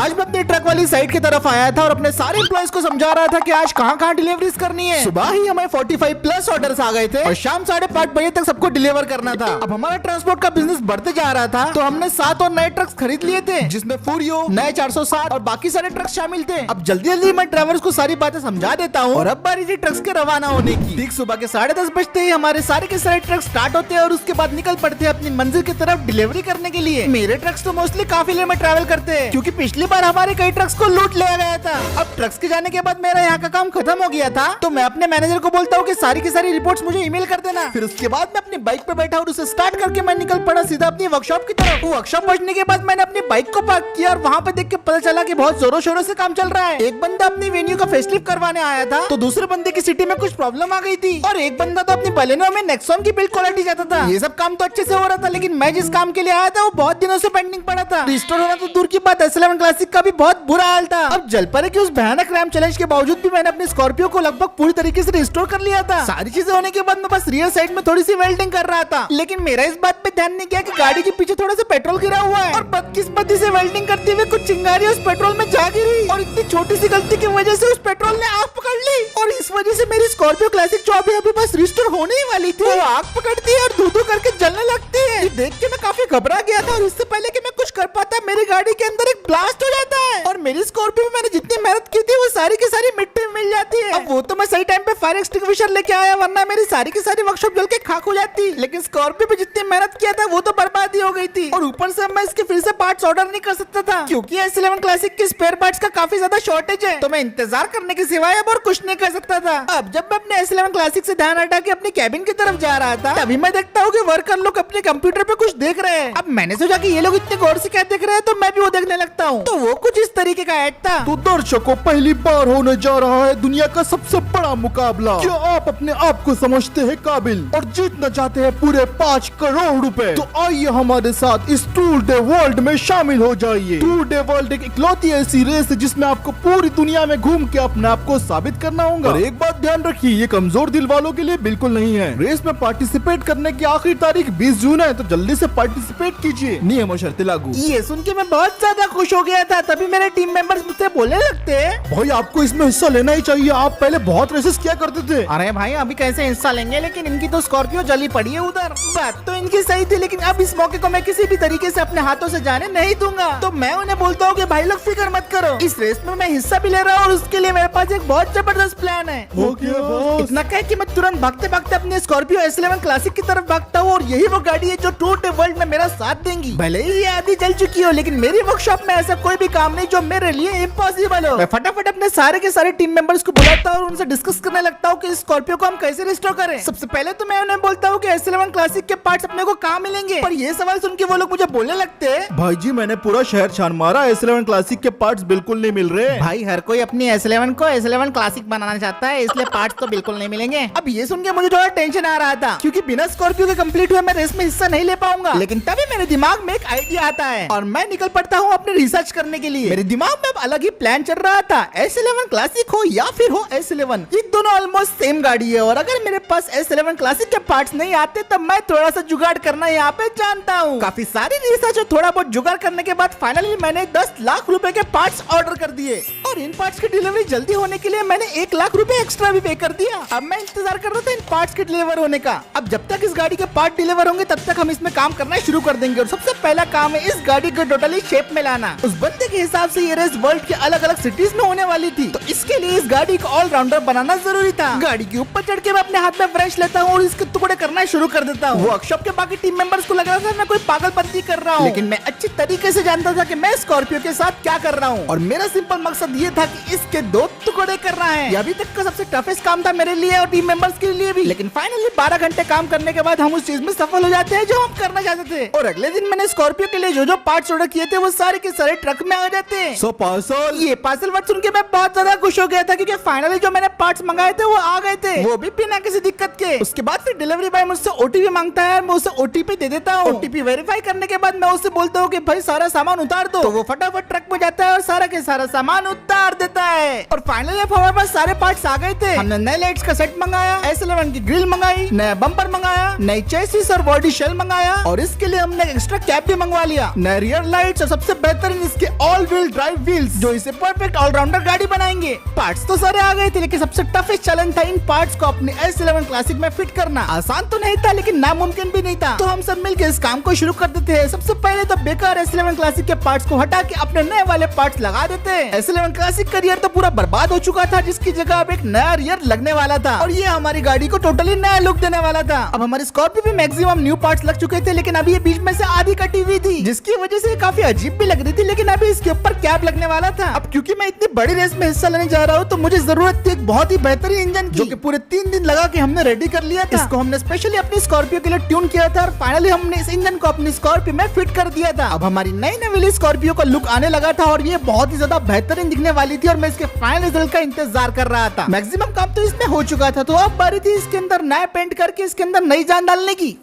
आज मैं अपनी ट्रक वाली साइट की तरफ आया था और अपने सारे एम्प्लॉइज को समझा रहा था कि आज कहाँ डिलीवरीज करनी है। सुबह ही हमें 45 प्लस ऑर्डर्स आ गए थे और शाम 5:30 बजे तक सबको डिलीवर करना था। अब हमारा ट्रांसपोर्ट का बिजनेस बढ़ते जा रहा था तो हमने 7 और नए ट्रक्स खरीद लिए थे, जिसमें फूरियो, नए 407 और बाकी सारे ट्रक्स शामिल थे। अब जल्दी मैं ड्राइवर्स को सारी बातें समझा देता हूँ और अब बारी थी ट्रक्स के रवाना होने की। ठीक सुबह के 10:30 बजते ही हमारे सारे के सारे ट्रक स्टार्ट होते हैं और उसके बाद निकल पड़ते हैं अपनी मंजिल की तरफ डिलीवरी करने के लिए। मेरे ट्रक्स तो मोस्टली काफिले में ट्रैवल करते हैं क्योंकि पिछली बार हमारे कई ट्रक्स को लूट लिया गया था। अब ट्रक्स के जाने के बाद मेरा यहाँ का काम खत्म हो गया था तो मैं अपने मैनेजर को बोलता हूँ कि सारी की सारी रिपोर्ट्स मुझे ईमेल कर देना। फिर उसके बाद मैं अपनी बाइक पे बैठा और उसे स्टार्ट करके मैं निकल पड़ा सीधा अपनी वर्कशॉप की तरफ। वर्कशॉप पहुंचने के बाद मैंने अपनी बाइक को पार्क किया और वहाँ पे देख के पता चला कि बहुत जोरों शोरों से काम चल रहा है। एक बंदा अपनी वेन्यू का फेसलिफ्ट करवाने आया था तो दूसरे बंदे की सिटी में कुछ प्रॉब्लम आ गई थी और एक बंदा तो अपनी बलेनो में नेक्सॉन की बिल्ड क्वालिटी चाहता था। ये सब काम तो अच्छे से हो रहा था लेकिन मैं जिस काम के लिए आया था वो बहुत दिनों से पेंडिंग पड़ा था। रिस्टोर होना तो दूर की बात, S11 क्लासिक का भी बहुत बुरा हाल था। अब जल पड़े कि उस भयानक रैम चैलेंज के बावजूद भी मैंने अपने स्कॉर्पियो को लगभग पूरी तरीके से रिस्टोर कर लिया था। सारी चीजें होने के बाद मैं बस रियर साइड में थोड़ी सी वेल्डिंग कर रहा था, लेकिन मेरा इस बात पे ध्यान नहीं गया कि गाड़ी के पीछे थोड़ा सा पेट्रोल गिरा हुआ है और बदकिस्मती से वेल्डिंग करते हुए कुछ चिंगारी उस पेट्रोल में जा गिरी और इतनी छोटी सी गलती की वजह से उस पेट्रोल ने आग पकड़ ली और इस वजह से मेरी स्कॉर्पियो क्लासिक जो अभी बस रिस्टोर होने ही वाली थी वो आग पकड़ती है और धू करके जलने लगती है। ये देख के मैं काफी घबरा गया था और इससे पहले कि मैं कुछ कर पाता मेरी गाड़ी के अंदर एक ब्लास्ट हो जाता है और मेरी स्कॉर्पियो में मैंने जितनी मेहनत की थी वो सारी की सारी मिट्टी में मिल जाती है। अब वो तो मैं सही टाइम पे फायर एक्सटिंग्विशर लेके आया वरना मेरी सारी की सारी वर्कशॉप जल के खाक हो जाती, लेकिन स्कॉर्पियो पे जितनी मेहनत किया था वो तो बर्बादी हो गई थी और ऊपर से मैं इसके फिर से पार्ट्स ऑर्डर नहीं कर सकता था क्योंकि S11 क्लासिक के स्पेयर पार्ट्स का काफी ज्यादा शॉर्टेज है तो मैं इंतजार करने के सिवाय अब और कुछ नहीं कर सकता था। अब जब मैं अपने S11 क्लासिक से ध्यान हटा के अपनी कैबिन की तरफ जा रहा था तभी मैं देखता हूँ कि वर्कर लोग अपने कंप्यूटर पे कुछ देख रहे हैं। अब मैंने सोचा कि ये लोग इतने गौर से क्या देख रहे हैं तो मैं भी वो देखने लगता हूँ। तो वो कुछ इस तरीके का ऐड था। तो दर्शकों, पहली बार होने जा रहा है दुनिया का सबसे बड़ा मुकाबला। क्या आप अपने आप को समझते हैं काबिल और जीतना चाहते हैं पूरे 5 करोड़ रुपए? तो आइए हमारे साथ इस टूर डे वर्ल्ड में शामिल हो जाइए। टूर डे वर्ल्ड एक इकलौती ऐसी रेस है जिसमें आपको पूरी दुनिया में घूम के अपने आप को साबित करना होगा। और एक बात ध्यान रखिए, ये कमजोर दिल वालों के लिए बिल्कुल नहीं है। रेस में पार्टिसिपेट करने की आखिरी तारीख 20 जून है तो जल्दी से पार्टिसिपेट कीजिए। नियम और शर्तें लागू। ये सुन के मैं बहुत ज्यादा खुश हो गया था तभी मेरे टीम मेंबर्स मुझसे बोलने लगते हैं, भाई आपको इसमें हिस्सा लेना ही चाहिए, आप पहले बहुत रेसेस किया करते थे। अरे भाई अभी कैसे हिस्सा लेंगे, लेकिन इनकी तो स्कॉर्पियो जली पड़ी है उधर। बात तो इनकी सही थी लेकिन अब इस मौके को मैं किसी भी तरीके से अपने हाथों से जाने नहीं दूंगा। तो मैं उन्हें बोलता हूँ कि भाई लोग फिक्र मत करो, इस रेस में मैं हिस्सा भी ले रहा हूँ और उसके लिए मेरे पास एक बहुत जबरदस्त प्लान है। इतना कह कि मैं तुरंत भागते भागते अपने स्कॉर्पियो S11 क्लासिक की तरफ भागता हूँ और यही वो गाड़ी है जो टूर डे वर्ल्ड में मेरा साथ देंगी। भले ही ये आधी जल चुकी हो लेकिन मेरी वर्कशॉप में ऐसा कोई भी काम नहीं जो मेरे लिए इम्पॉसिबल हो। मैं फटाफट अपने सारे के सारे टीम मेंबर्स को बुलाता हूँ और उनसे डिस्कस करने लगता हूँ कि इस स्कॉर्पियो को हम कैसे रिस्टोर करें। सबसे पहले तो मैं उन्हें बोलता हूँ कि S11 क्लासिक के पार्ट्स अपने को कहाँ मिलेंगे, पर ये सवाल सुन के वो लोग मुझे बोलने लगते हैं, भाई जी मैंने पूरा शहर छान मारा, S11 क्लासिक के पार्ट्स बिल्कुल नहीं मिल रहे। भाई हर कोई अपनी S11 को S11 क्लासिक बनाना चाहता है इसलिए पार्ट्स तो बिल्कुल नहीं मिलेंगे। अब ये सुन के मुझे थोड़ा टेंशन आ रहा था क्योंकि बिना स्कॉर्पियो के कंप्लीट हुए मैं रेस में हिस्सा नहीं ले पाऊंगा, लेकिन तभी मेरे दिमाग में एक आइडिया आता है और मैं निकल पड़ता हूँ अपने रिसर्च करने के लिए। मेरे दिमाग में अब अलग ही प्लान चल रहा था, S11 क्लासिक हो या फिर हो S11, ये दोनों ऑलमोस्ट सेम गाड़ी है और अगर मेरे पास S11 क्लासिक के पार्ट्स नहीं आते तब मैं थोड़ा सा जुगाड़ करना यहाँ पे जानता हूँ। काफी सारी रिसर्च और थोड़ा बहुत जुगाड़ करने के बाद फाइनली मैंने 10 लाख रुपए के पार्ट्स ऑर्डर कर दिए और इन पार्ट्स की डिलीवरी जल्दी होने के लिए मैंने 1 लाख रुपए एक्स्ट्रा भी पे कर दिया। अब मैं इंतजार कर रहा था इन पार्ट्स के डिलीवर होने का। अब जब तक इस गाड़ी के पार्ट डिलीवर होंगे तब तक हम इसमें काम करना शुरू कर देंगे और सबसे पहला काम है इस गाड़ी को टोटली शेप में लाना। उस बंदे के हिसाब से ये रेस वर्ल्ड के अलग अलग सिटीज में होने वाली थी तो इसके लिए इस गाड़ी को ऑलराउंडर बनाना जरूरी था। गाड़ी के ऊपर चढ़ के मैं अपने हाथ में ब्रश लेता हूँ और इसके टुकड़े करना शुरू कर देता हूँ। वर्कशॉप के बाकी टीम मेंबर्स को लग रहा था मैं कोई पागलपंती कर रहा हूँ, लेकिन मैं अच्छी तरीके से जानता था कि मैं स्कॉर्पियो के साथ क्या कर रहा हूँ और मेरा सिंपल मकसद ये था कि इसके 2 टुकड़े करना है। ये अभी तक का सबसे टफेस्ट काम था मेरे लिए और टीम मेंबर्स के लिए भी, लेकिन फाइनली 12 घंटे काम करने के बाद हम उस चीज में सफल हो जाते हैं जो हम करना चाहते थे और अगले दिन मैंने स्कॉर्पियो के लिए जो पार्ट्स ऑर्डर किए थे वो सारे के सारे ट्रक में आ जाते हैं। सो पार्सल, ये पार्सल वर्ड सुन के मैं बहुत ज्यादा खुश हो गया था कि क्योंकि फाइनली जो मैंने पार्ट्स मंगाए थे वो आ गए थे, वो भी बिना किसी दिक्कत के। उसके बाद फिर डिलीवरी बॉय मुझसे ओटीपी मांगता है, मैं उसे ओटीपी दे देता हूँ। ओटीपी वेरीफाई करने के बाद मैं उससे बोलता हूँ कि भाई सारा सामान उतार दो, तो वो फटाफट ट्रक में जाता है और सारा के सारा सामान उतार देता है। और फाइनली अब हमारे पास सारे पार्ट्स आ गए थे। हमने नए लाइट्स का सेट मंगाया, S11 की ग्रिल मंगाई, नया बम्पर मंगाया, नई चेसिस और बॉडी शेल मंगाया, और इसके लिए हमने एक्स्ट्रा कैप भी मंगवा लिया, नए रियर लाइट्स और सबसे बेहतरीन इसके ऑल व्हील ड्राइव व्हील्स जो इसे परफेक्ट ऑलराउंडर गाड़ी बनाएंगे। पार्ट्स तो सारे आ गए थे, लेकिन सबसे टफेस्ट चैलेंज था इन पार्ट्स को अपने S11 क्लासिक में फिट करना। आसान तो नहीं था लेकिन नामुमकिन भी नहीं था, तो हम सब मिलकर इस काम को शुरू कर देते हैं। सबसे पहले तो बेकार S11 क्लासिक के पार्ट्स को हटा के अपने नए वाले पार्ट्स लगा देते हैं। S11 क्लासिक का रियर तो पूरा बर्बाद हो चुका था, जिसकी जगह अब एक नया रियर लगने वाला था और ये हमारी गाड़ी को टोटली नया लुक देने वाला था। अब हमारी स्कॉर्पियो भी मैक्सिमम न्यू पार्ट्स लग चुके थे, लेकिन अभी ये बीच में से आधी कटी हुई थी, जिसकी वजह से काफी अजीब भी लग रही थी। लेकिन अभी इसके ऊपर कैप लगने वाला था। अब क्योंकि मैं इतनी बड़ी रेस में हिस्सा लेने जा रहा हूँ, तो मुझे जरूरत थी एक बहुत ही बेहतरीन इंजन की, जो कि पूरे 3 दिन लगा के हमने रेडी कर लिया था। इसको हमने स्पेशली अपनी स्कॉर्पियो के लिए ट्यून किया था और फाइनली हमने इस इंजन को अपनी स्कॉर्पियो में फिट कर दिया था। अब हमारी नई नवीली स्कॉर्पियो का लुक आने लगा था और ये बहुत ही ज्यादा बेहतरीन दिखने वाली थी और मैं इसके फाइनल रिजल्ट का इंतजार कर रहा था। मैक्सिमम काम तो इसमें हो चुका था, तो अब बारी थी इसके अंदर नया पेंट करके इसके अंदर नई जान डालने की।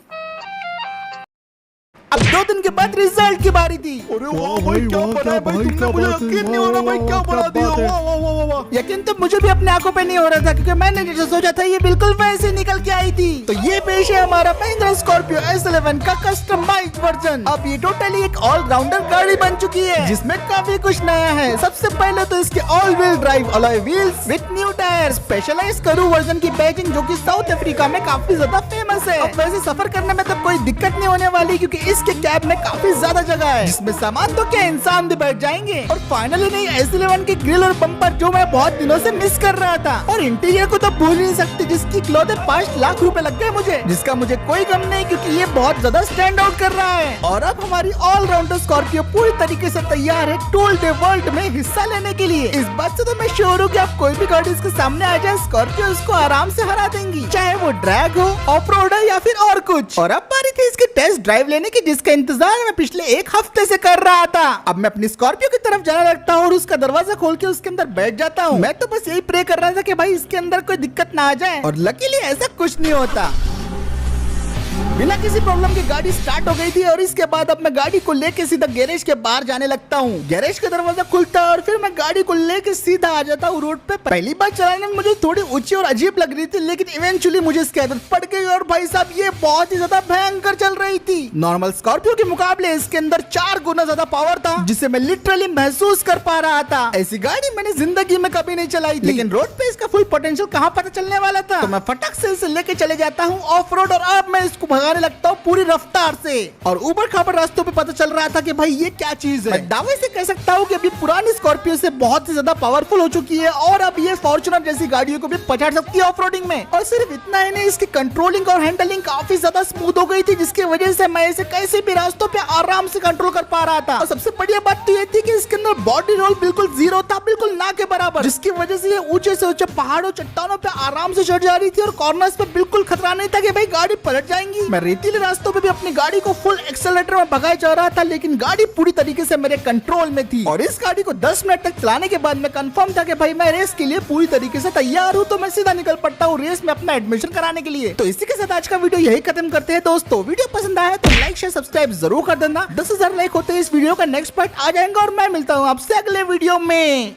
अब 2 दिन के बाद रिजल्ट की बारी थी। अरे वाह भाई, क्या बना है भाई, तुमने मुझे यकीन नहीं हो रहा भाई, क्या बना दिया, वाह वाह वाह वाह वाह। यकीन तो मुझे भी अपने आंखों पे नहीं हो रहा था, क्योंकि मैंने जैसे सोचा था ये बिल्कुल वैसे निकल के आई थी। तो ये पेश है हमारा महिंद्रा स्कॉर्पियो S11 का कस्टमाइज्ड वर्जन। अब ये टोटली एक ऑलराउंडर गाड़ी बन चुकी है, जिसमें काफी कुछ नया है। सबसे पहले तो इसके all wheel drive alloy wheels with new tyre, specialise करू वर्जन की बैजिंग, जो कि साउथ अफ्रीका में काफी ज्यादा फेमस है। अब वैसे सफर करने में तो कोई दिक्कत नहीं होने वाली, क्योंकि इसके कैब में काफी ज्यादा जगह है, जिसमें सामान तो क्या इंसान भी बैठ जाएंगे। और फाइनली नई S11 की ग्रिल और बम्पर, जो मैं बहुत दिनों से मिस कर रहा था। और इंटीरियर को तो भूल नहीं सकती, जिसकी कीमत 5 लाख रुपए लग गए मुझे, जिसका मुझे कोई गम नहीं, क्योंकि ये बहुत ज्यादा स्टैंड आउट कर रहा है। और अब हमारी ऑलराउंडर स्कॉर्पियो पूरी तरीके से तैयार है टूल डे वर्ल्ड में हिस्सा लेने के लिए। इस बात से तो मैं श्योर हूँ कि आप कोई भी गाड़ी इसके सामने आ जाए, स्कॉर्पियो इसको आराम से हरा देंगी, चाहे वो ड्रैग हो, ऑफ रोड हो या फिर और कुछ। और अब बारी थी इसकी टेस्ट ड्राइव लेने की, जिसका इंतजार मैं पिछले 1 हफ्ते से कर रहा था। अब मैं अपनी स्कॉर्पियो की तरफ जाने लगता हूँ और उसका दरवाजा खोल के उसके अंदर बैठ जाता हूँ। मैं तो बस यही प्रे कर रहा था कि भाई इसके अंदर कोई दिक्कत ना आ जाए, और लकीली ऐसा कुछ नहीं होता। बिना किसी प्रॉब्लम की गाड़ी स्टार्ट हो गई थी। और इसके बाद अब मैं गाड़ी को लेके सीधा गैरेज के बाहर जाने लगता हूँ। गैरेज का दरवाजा खुलता है और फिर मैं गाड़ी को लेके सीधा आ जाता हूँ रोड पे। पहली बार चलाने में मुझे थोड़ी ऊंची और अजीब लग रही थी, लेकिन इवेंचुअली मुझे इसकी आदत पड़ गई और भाई साहब ये बहुत ही ज्यादा भयंकर चल रही थी। नॉर्मल स्कॉर्पियो के मुकाबले इसके अंदर 4 गुना ज्यादा पावर था, जिसे मैं लिटरली महसूस कर पा रहा था। ऐसी गाड़ी मैंने जिंदगी में कभी नहीं चलाई थी, लेकिन रोड पे इसका फुल पोटेंशियल कहाँ पता चलने वाला था। तो मैं फटक से इसे लेके चले जाता हूँ ऑफ रोड, और अब मैं इसको भगाने लगता हूँ पूरी रफ्तार से। और ऊपर खापर रास्तों पे पता चल रहा था कि भाई ये क्या चीज है। मैं दावे से कह सकता हूँ कि अभी पुरानी स्कॉर्पियो से बहुत ही ज्यादा पावरफुल हो चुकी है, और अब ये फॉर्च्यूनर जैसी गाड़ियों को भी पछाड़ सकती है ऑफ रोडिंग में। और सिर्फ इतना ही नहीं, इसकी कंट्रोलिंग और हैंडलिंग काफी ज्यादा स्मूथ हो गई थी, जिसकी वजह से मैं इसे कैसे भी रास्तों पे आराम से कंट्रोल कर पा रहा था। और सबसे बढ़िया बात तो ये थी कि इसके अंदर बॉडी रोल बिल्कुल 0 था, बिल्कुल ना के बराबर, जिसकी वजह से ये ऊंचे से ऊंचे पहाड़ों चट्टानों पे आराम से चढ़ जा रही थी, और कॉर्नर्स पे बिल्कुल खतरा नहीं था कि भाई गाड़ी पलट जाएंगी। मैं रेतीले रास्तों पे भी अपनी गाड़ी को फुल एक्सेलरेटर में भगाया जा रहा था, लेकिन गाड़ी पूरी तरीके से मेरे कंट्रोल में थी। और इस गाड़ी को 10 मिनट तक चलाने के बाद मैं कंफर्म था कि भाई मैं रेस के लिए पूरी तरीके से तैयार हूँ, तो मैं सीधा निकल पड़ता हूँ रेस में अपना एडमिशन कराने के लिए। तो इसी के साथ आज का वीडियो यही खत्म करते हैं दोस्तों। वीडियो पसंद आया तो लाइक शेयर सब्सक्राइब जरूर कर देना। 10,000 लाइक होते इस वीडियो का नेक्स्ट पार्ट आ जाएगा, और मैं मिलता हूँ आपसे अगले वीडियो में।